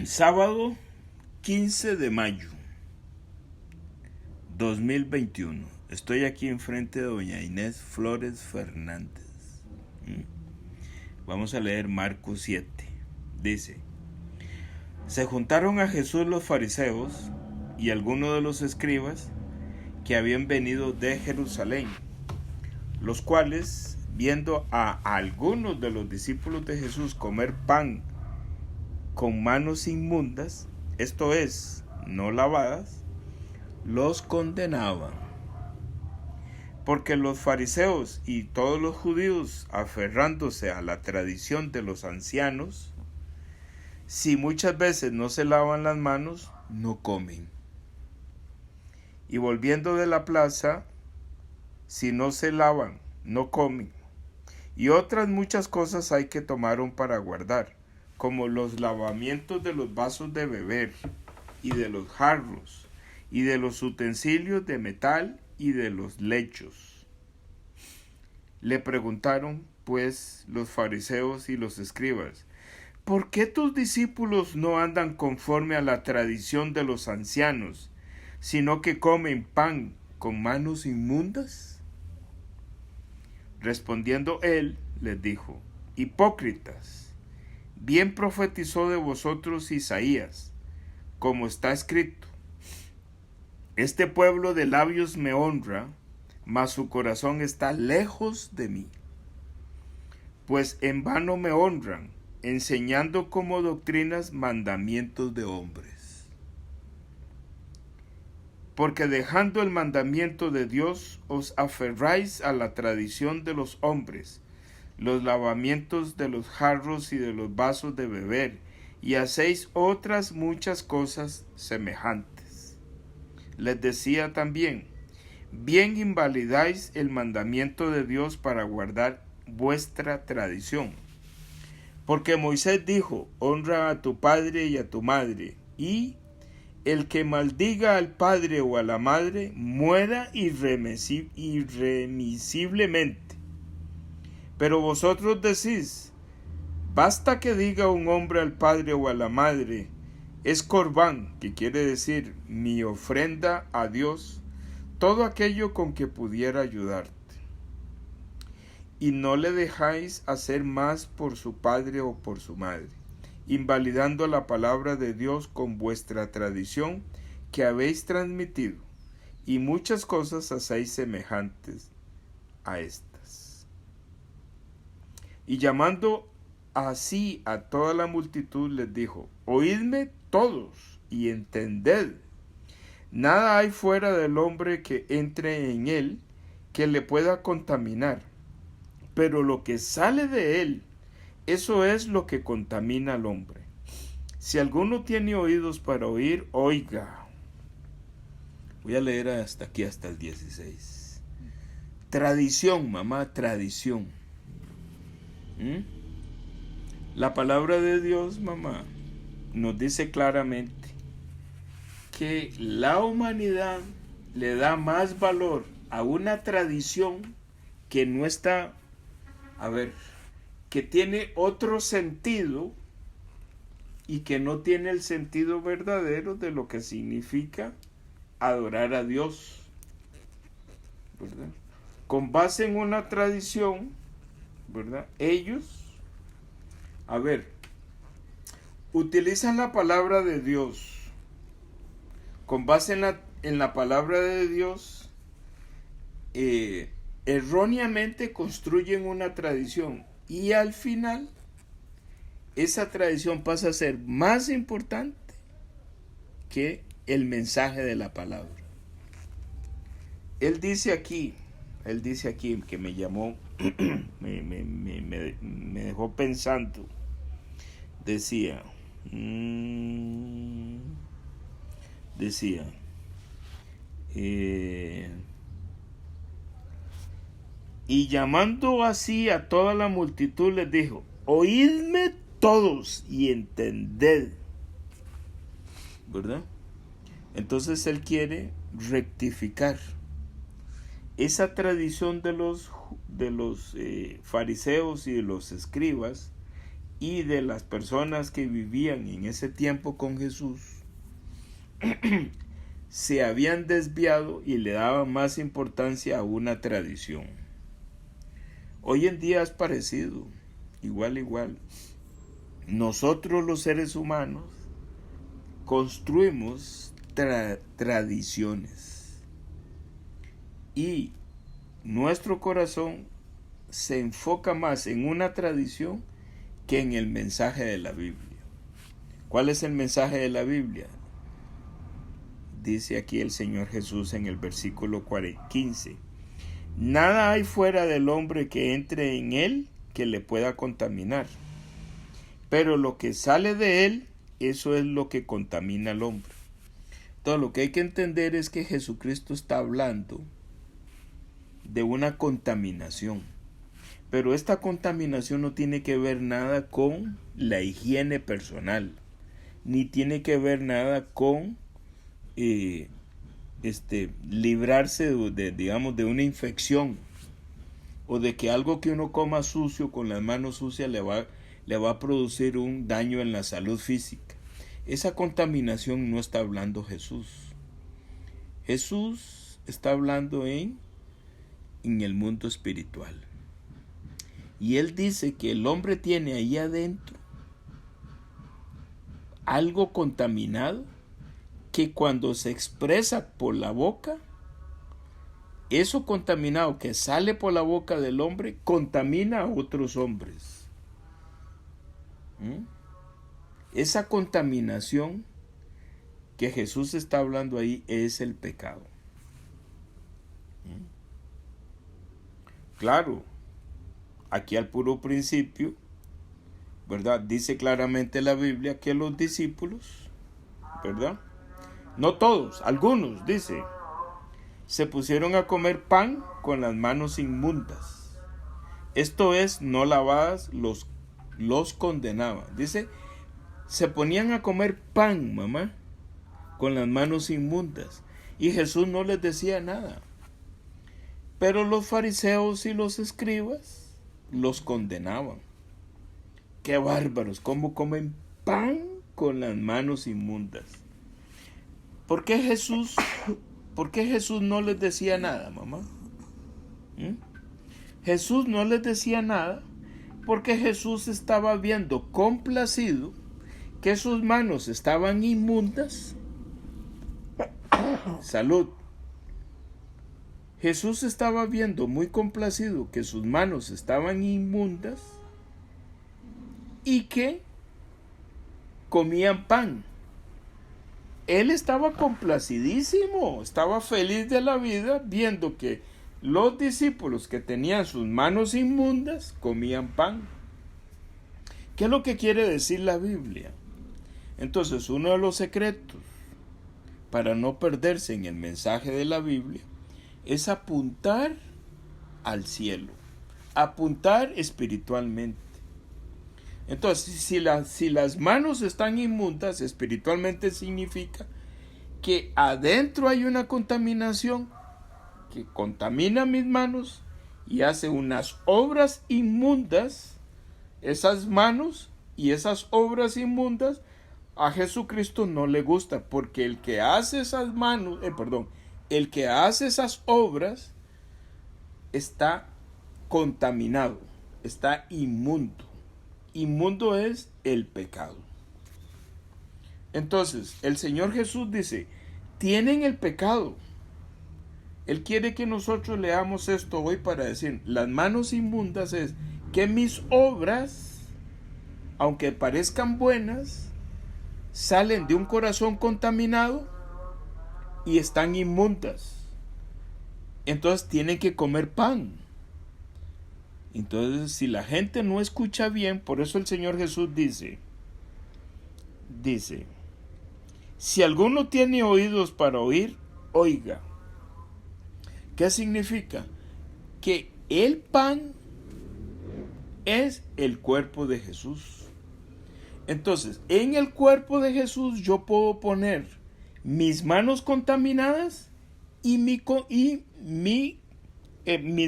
Sábado 15 de mayo 2021. Estoy aquí enfrente de doña Inés Flores Fernández. Vamos a leer Marcos 7. Dice: se juntaron a Jesús los fariseos y algunos de los escribas que habían venido de Jerusalén, los cuales, viendo a algunos de los discípulos de Jesús comer pan con manos inmundas, esto es, no lavadas, los condenaban. Porque los fariseos y todos los judíos, aferrándose a la tradición de los ancianos, si muchas veces no se lavan las manos, no comen. Y volviendo de la plaza, si no se lavan, no comen. Y otras muchas cosas hay que tomaron para guardar, como los lavamientos de los vasos de beber, y de los jarros, y de los utensilios de metal, y de los lechos. Le preguntaron, pues, los fariseos y los escribas: ¿por qué tus discípulos no andan conforme a la tradición de los ancianos, sino que comen pan con manos inmundas? Respondiendo él, les dijo: hipócritas, bien profetizó de vosotros Isaías, como está escrito: este pueblo de labios me honra, mas su corazón está lejos de mí. Pues en vano me honran, enseñando como doctrinas mandamientos de hombres. Porque dejando el mandamiento de Dios, os aferráis a la tradición de los hombres, los lavamientos de los jarros y de los vasos de beber, y hacéis otras muchas cosas semejantes. Les decía también: bien invalidáis el mandamiento de Dios para guardar vuestra tradición. Porque Moisés dijo: honra a tu padre y a tu madre, y el que maldiga al padre o a la madre muera irremisiblemente. Pero vosotros decís: basta que diga un hombre al padre o a la madre, es corbán, que quiere decir mi ofrenda a Dios, todo aquello con que pudiera ayudarte. Y no le dejáis hacer más por su padre o por su madre, invalidando la palabra de Dios con vuestra tradición que habéis transmitido, y muchas cosas hacéis semejantes a estas. Y llamando así a toda la multitud, les dijo: oídme todos y entended. Nada hay fuera del hombre que entre en él que le pueda contaminar, pero lo que sale de él, eso es lo que contamina al hombre. Si alguno tiene oídos para oír, oiga. Voy a leer hasta aquí, hasta el 16. Tradición, mamá, tradición. La palabra de Dios, mamá, nos dice claramente que la humanidad le da más valor a una tradición que no está, que tiene otro sentido y que no tiene el sentido verdadero de lo que significa adorar a Dios, ¿verdad? Con base en una tradición, ¿verdad? Ellos, utilizan la palabra de Dios. Con base en la palabra de Dios, erróneamente construyen una tradición, y al final esa tradición pasa a ser más importante que el mensaje de la palabra. Él dice aquí que me llamó, me dejó pensando. Decía, y llamando así a toda la multitud les dijo: oídme todos y entended, ¿verdad? Entonces él quiere rectificar esa tradición de los fariseos y de los escribas, y de las personas que vivían en ese tiempo con Jesús se habían desviado y le daban más importancia a una tradición. Hoy en día es parecido, igual. Nosotros los seres humanos construimos tradiciones y nuestro corazón se enfoca más en una tradición que en el mensaje de la Biblia. ¿Cuál es el mensaje de la Biblia? Dice aquí el Señor Jesús en el versículo 15. Nada hay fuera del hombre que entre en él que le pueda contaminar. Pero lo que sale de él, eso es lo que contamina al hombre. Todo lo que hay que entender es que Jesucristo está hablando de una contaminación. Pero esta contaminación no tiene que ver nada con la higiene personal, ni tiene que ver nada con librarse de una infección, o de que algo que uno coma sucio, con las manos sucias, le va a producir un daño en la salud física. Esa contaminación no está hablando Jesús. Jesús está hablando en el mundo espiritual. Y él dice que el hombre tiene ahí adentro algo contaminado que cuando se expresa por la boca, eso contaminado que sale por la boca del hombre contamina a otros hombres. Esa contaminación que Jesús está hablando ahí es el pecado. Claro, aquí al puro principio, ¿verdad? Dice claramente la Biblia que los discípulos, ¿verdad? No todos, algunos, dice, se pusieron a comer pan con las manos inmundas. Esto es, no lavadas, los condenaba. Dice, se ponían a comer pan, mamá, con las manos inmundas. Y Jesús no les decía nada. Pero los fariseos y los escribas los condenaban. ¡Qué bárbaros! ¿Cómo comen pan con las manos inmundas? ¿Por qué Jesús no les decía nada, mamá? Jesús no les decía nada porque Jesús estaba viendo complacido que sus manos estaban inmundas. Salud. Jesús estaba viendo muy complacido que sus manos estaban inmundas y que comían pan. Él estaba complacidísimo, estaba feliz de la vida viendo que los discípulos que tenían sus manos inmundas comían pan. ¿Qué es lo que quiere decir la Biblia? Entonces, uno de los secretos para no perderse en el mensaje de la Biblia es apuntar al cielo, apuntar espiritualmente. Entonces, si las manos están inmundas, espiritualmente significa que adentro hay una contaminación que contamina mis manos y hace unas obras inmundas. Esas manos y esas obras inmundas a Jesucristo no le gusta, porque el que hace esas manos, el que hace esas obras está contaminado, está inmundo. Inmundo es el pecado. Entonces, el Señor Jesús dice, tienen el pecado. Él quiere que nosotros leamos esto hoy para decir, las manos inmundas es que mis obras, aunque parezcan buenas, salen de un corazón contaminado y están inmundas. Entonces tienen que comer pan. Entonces, si la gente no escucha bien, por eso el Señor Jesús dice, si alguno tiene oídos para oír, oiga. ¿Qué significa? Que el pan es el cuerpo de Jesús. Entonces, en el cuerpo de Jesús yo puedo poner mis manos contaminadas y mis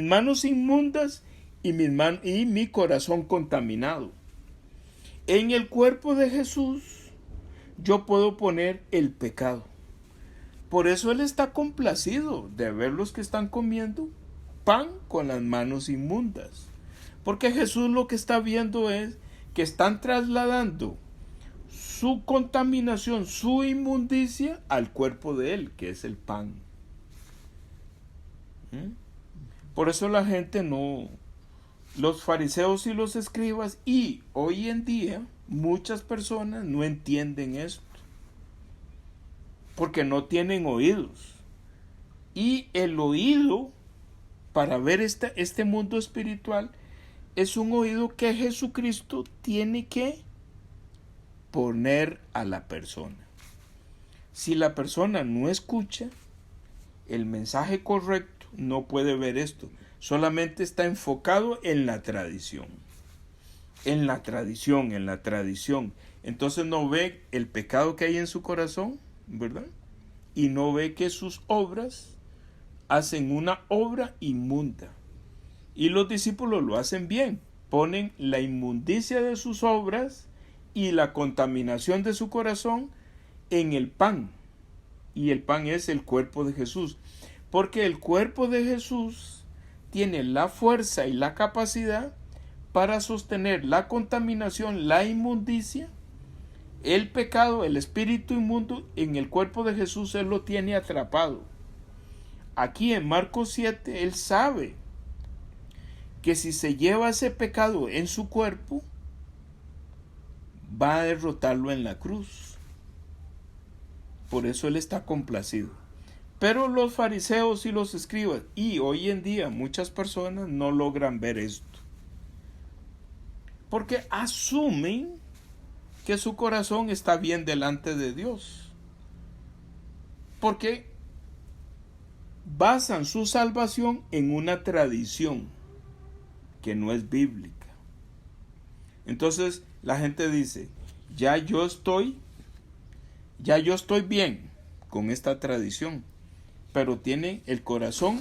manos inmundas y mi corazón contaminado. En el cuerpo de Jesús yo puedo poner el pecado. Por eso Él está complacido de ver los que están comiendo pan con las manos inmundas. Porque Jesús lo que está viendo es que están trasladando su contaminación, su inmundicia al cuerpo de Él, que es el pan. Por eso la gente no, los fariseos y los escribas, y hoy en día muchas personas no entienden esto, porque no tienen oídos. Y el oído para ver este mundo espiritual es un oído que Jesucristo tiene que poner a la persona. Si la persona no escucha el mensaje correcto, no puede ver esto. Solamente está enfocado en la tradición. En la tradición. Entonces no ve el pecado que hay en su corazón, ¿verdad? Y no ve que sus obras hacen una obra inmunda. Y los discípulos lo hacen bien. Ponen la inmundicia de sus obras y la contaminación de su corazón en el pan. Y el pan es el cuerpo de Jesús. Porque el cuerpo de Jesús tiene la fuerza y la capacidad para sostener la contaminación, la inmundicia, el pecado, el espíritu inmundo. En el cuerpo de Jesús Él lo tiene atrapado. Aquí en Marcos 7 Él sabe que si se lleva ese pecado en su cuerpo, va a derrotarlo en la cruz. Por eso Él está complacido. Pero los fariseos y los escribas, y hoy en día muchas personas no logran ver esto, porque asumen que su corazón está bien delante de Dios, porque basan su salvación en una tradición que no es bíblica. Entonces la gente dice, ya yo estoy bien con esta tradición, pero tienen el corazón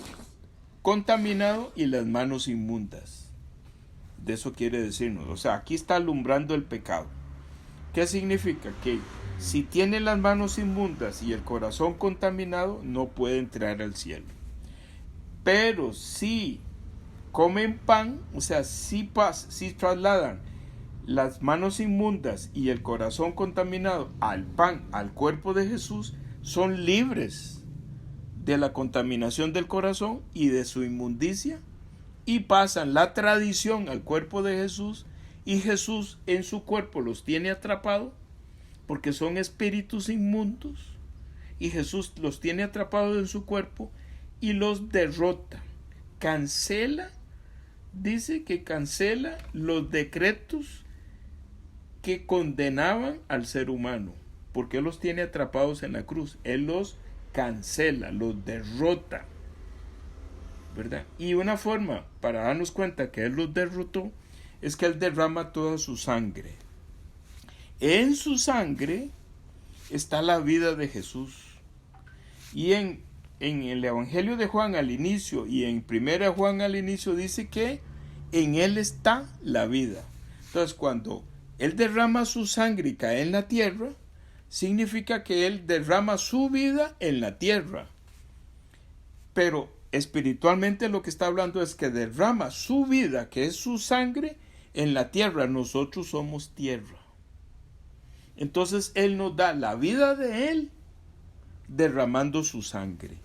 contaminado y las manos inmundas. De eso quiere decirnos. O sea, aquí está alumbrando el pecado. ¿Qué significa? Que si tiene las manos inmundas y el corazón contaminado, no puede entrar al cielo. Pero si comen pan, o sea, si trasladan las manos inmundas y el corazón contaminado al pan, al cuerpo de Jesús, son libres de la contaminación del corazón y de su inmundicia, y pasan la tradición al cuerpo de Jesús, y Jesús en su cuerpo los tiene atrapados porque son espíritus inmundos, y Jesús los tiene atrapados en su cuerpo y los derrota, cancela, dice que cancela los decretos que condenaban al ser humano, porque Él los tiene atrapados en la cruz. Él los cancela, los derrota, ¿verdad? Y una forma para darnos cuenta que Él los derrotó es que Él derrama toda su sangre. En su sangre está la vida de Jesús. Y en el Evangelio de Juan al inicio y en 1 Juan al inicio dice que en Él está la vida. Entonces cuando Él derrama su sangre y cae en la tierra, significa que Él derrama su vida en la tierra. Pero espiritualmente lo que está hablando es que derrama su vida, que es su sangre, en la tierra. Nosotros somos tierra. Entonces Él nos da la vida de Él derramando su sangre.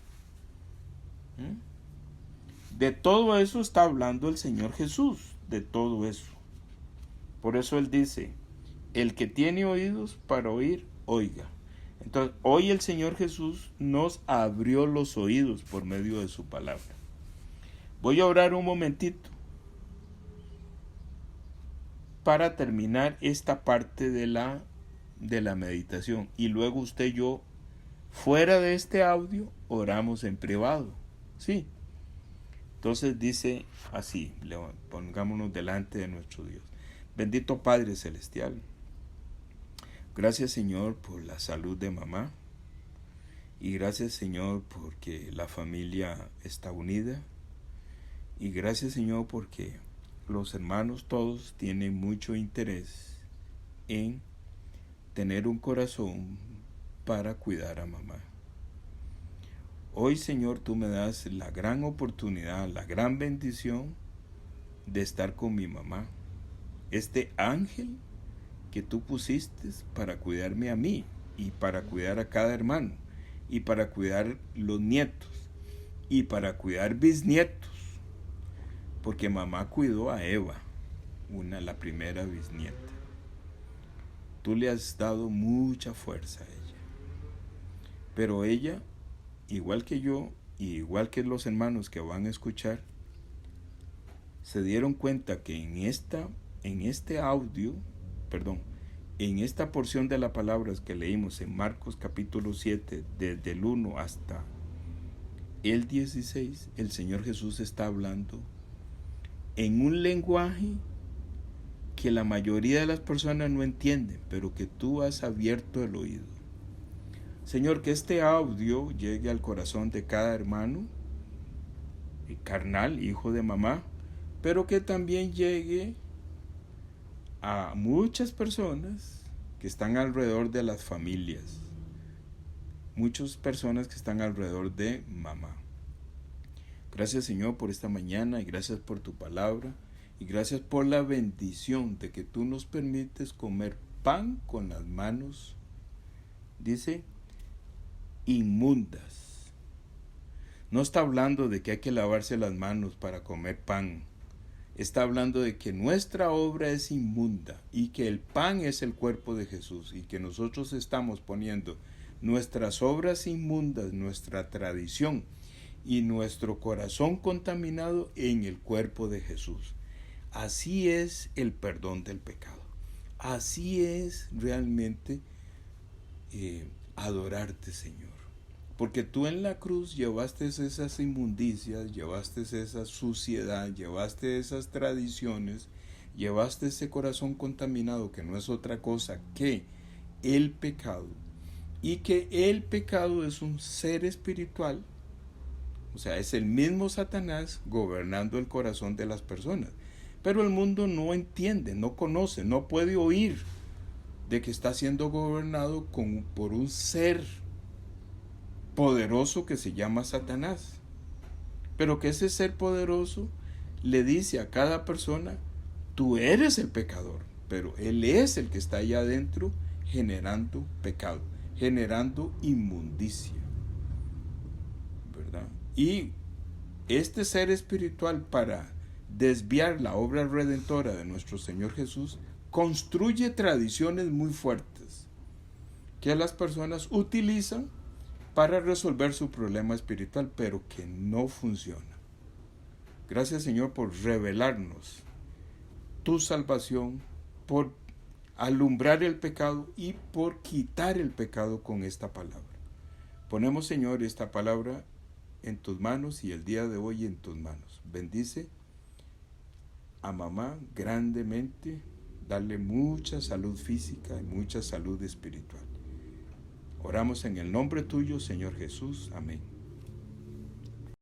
De todo eso está hablando el Señor Jesús, de todo eso. Por eso Él dice, el que tiene oídos para oír, oiga. Entonces, hoy el Señor Jesús nos abrió los oídos por medio de su palabra. Voy a orar un momentito para terminar esta parte de la meditación. Y luego usted y yo, fuera de este audio, oramos en privado. ¿Sí? Entonces dice así, pongámonos delante de nuestro Dios. Bendito Padre Celestial, gracias Señor por la salud de mamá, y gracias Señor porque la familia está unida, y gracias Señor porque los hermanos todos tienen mucho interés en tener un corazón para cuidar a mamá. Hoy, Señor, tú me das la gran oportunidad, la gran bendición de estar con mi mamá. Este ángel que tú pusiste para cuidarme a mí y para cuidar a cada hermano y para cuidar los nietos y para cuidar bisnietos, porque mamá cuidó a Eva, la primera bisnieta. Tú le has dado mucha fuerza a ella, pero ella, igual que yo y igual que los hermanos que van a escuchar, se dieron cuenta que en esta porción de la palabra que leímos en Marcos capítulo 7, desde el 1 hasta el 16, el Señor Jesús está hablando en un lenguaje que la mayoría de las personas no entienden, pero que tú has abierto el oído. Señor, que este audio llegue al corazón de cada hermano carnal, hijo de mamá, pero que también llegue a muchas personas que están alrededor de las familias, muchas personas que están alrededor de mamá. Gracias, Señor, por esta mañana y gracias por tu palabra y gracias por la bendición de que tú nos permites comer pan con las manos, dice, inmundas. No está hablando de que hay que lavarse las manos para comer pan. Está hablando de que nuestra obra es inmunda y que el pan es el cuerpo de Jesús y que nosotros estamos poniendo nuestras obras inmundas, nuestra tradición y nuestro corazón contaminado en el cuerpo de Jesús. Así es el perdón del pecado. Así es realmente adorarte, Señor. Porque tú en la cruz llevaste esas inmundicias, llevaste esa suciedad, llevaste esas tradiciones, llevaste ese corazón contaminado que no es otra cosa que el pecado. Y que el pecado es un ser espiritual, o sea, es el mismo Satanás gobernando el corazón de las personas. Pero el mundo no entiende, no conoce, no puede oír de que está siendo gobernado por un ser poderoso que se llama Satanás, pero que ese ser poderoso le dice a cada persona: tú eres el pecador, pero él es el que está allá adentro generando pecado, generando inmundicia, ¿verdad? Y este ser espiritual, para desviar la obra redentora de nuestro Señor Jesús, construye tradiciones muy fuertes que las personas utilizan para resolver su problema espiritual, pero que no funciona. Gracias, Señor, por revelarnos tu salvación, por alumbrar el pecado y por quitar el pecado con esta palabra. Ponemos, Señor, esta palabra en tus manos y el día de hoy en tus manos. Bendice a mamá grandemente, dale mucha salud física y mucha salud espiritual. Oramos en el nombre tuyo, Señor Jesús. Amén.